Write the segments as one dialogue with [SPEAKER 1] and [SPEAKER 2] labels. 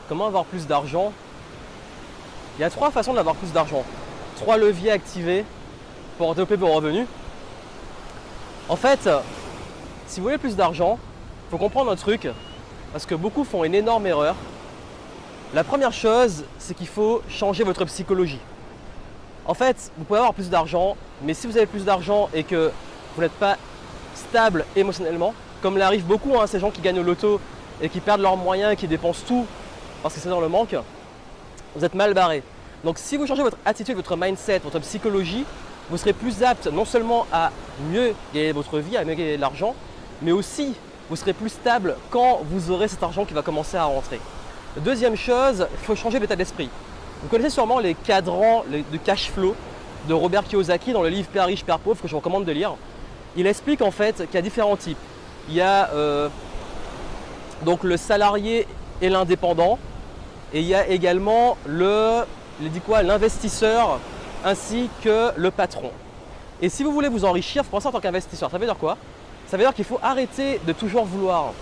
[SPEAKER 1] comment avoir plus d'argent? Il y a 3 façons d'avoir plus d'argent. 3 leviers activés pour développer vos revenus. En fait, si vous voulez plus d'argent, il faut comprendre un truc, parce que beaucoup font une énorme erreur. La première chose, c'est qu'il faut changer votre psychologie. En fait, vous pouvez avoir plus d'argent, mais si vous avez plus d'argent et que vous n'êtes pas stable émotionnellement, comme l'arrive beaucoup, ces gens qui gagnent au loto et qui perdent leurs moyens et qui dépensent tout parce que c'est dans le manque, vous êtes mal barré. Donc si vous changez votre attitude, votre mindset, votre psychologie, vous serez plus apte non seulement à mieux gagner votre vie, à mieux gagner de l'argent, mais aussi vous serez plus stable quand vous aurez cet argent qui va commencer à rentrer. Deuxième chose, il faut changer d'état d'esprit. Vous connaissez sûrement les cadrans de cash flow de Robert Kiyosaki dans le livre Père riche, Père pauvre que je vous recommande de lire. Il explique en fait qu'il y a différents types. Il y a donc le salarié et l'indépendant, et il y a également l'investisseur ainsi que le patron. Et si vous voulez vous enrichir, il faut penser en tant qu'investisseur. Ça veut dire quoi? Ça veut dire qu'il faut arrêter de toujours vouloir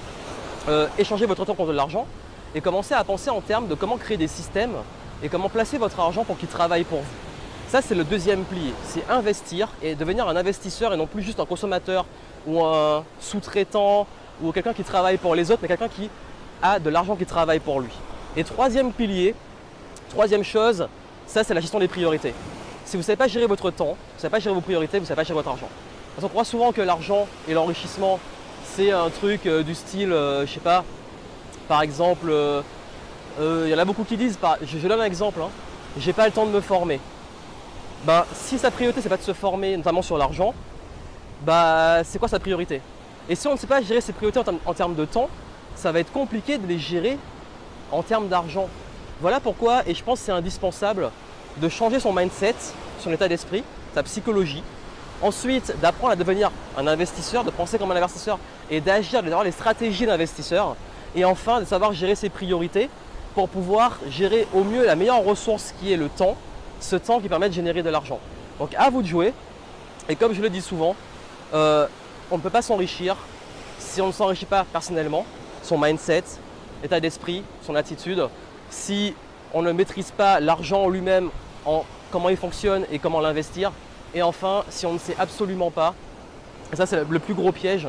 [SPEAKER 1] échanger votre temps contre de l'argent et commencer à penser en termes de comment créer des systèmes et comment placer votre argent pour qu'il travaille pour vous. Ça, c'est le deuxième pilier, c'est investir et devenir un investisseur et non plus juste un consommateur ou un sous-traitant ou quelqu'un qui travaille pour les autres, mais quelqu'un qui a de l'argent qui travaille pour lui. Et troisième pilier, troisième chose, ça c'est la gestion des priorités. Si vous ne savez pas gérer votre temps, vous ne savez pas gérer vos priorités, vous ne savez pas gérer votre argent. Parce qu'on croit souvent que l'argent et l'enrichissement, c'est un truc du style, je sais pas, par exemple, il y en a beaucoup qui disent, je donne un exemple, j'ai pas le temps de me former. Si sa priorité c'est pas de se former, notamment sur l'argent, c'est quoi sa priorité? Et si on ne sait pas gérer ses priorités en termes de temps, ça va être compliqué de les gérer en termes d'argent. Voilà pourquoi, et je pense que c'est indispensable, de changer son mindset, son état d'esprit, sa psychologie. Ensuite, d'apprendre à devenir un investisseur, de penser comme un investisseur et d'agir, d'avoir les stratégies d'investisseur. Et enfin, de savoir gérer ses priorités pour pouvoir gérer au mieux la meilleure ressource qui est le temps, ce temps qui permet de générer de l'argent. Donc à vous de jouer. Et comme je le dis souvent, on ne peut pas s'enrichir si on ne s'enrichit pas personnellement, son mindset, état d'esprit, son attitude. Si on ne maîtrise pas l'argent lui-même, comment il fonctionne et comment l'investir. Et enfin, si on ne sait absolument pas, et ça c'est le plus gros piège,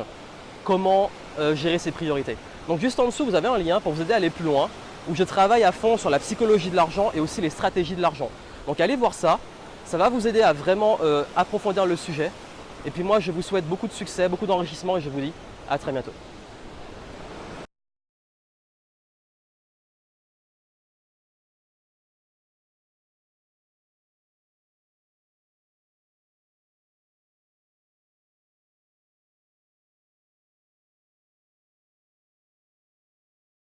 [SPEAKER 1] comment gérer ses priorités. Donc juste en dessous, vous avez un lien pour vous aider à aller plus loin, où je travaille à fond sur la psychologie de l'argent et aussi les stratégies de l'argent. Donc allez voir ça, ça va vous aider à vraiment approfondir le sujet. Et puis moi, je vous souhaite beaucoup de succès, beaucoup d'enrichissement et je vous dis à très bientôt.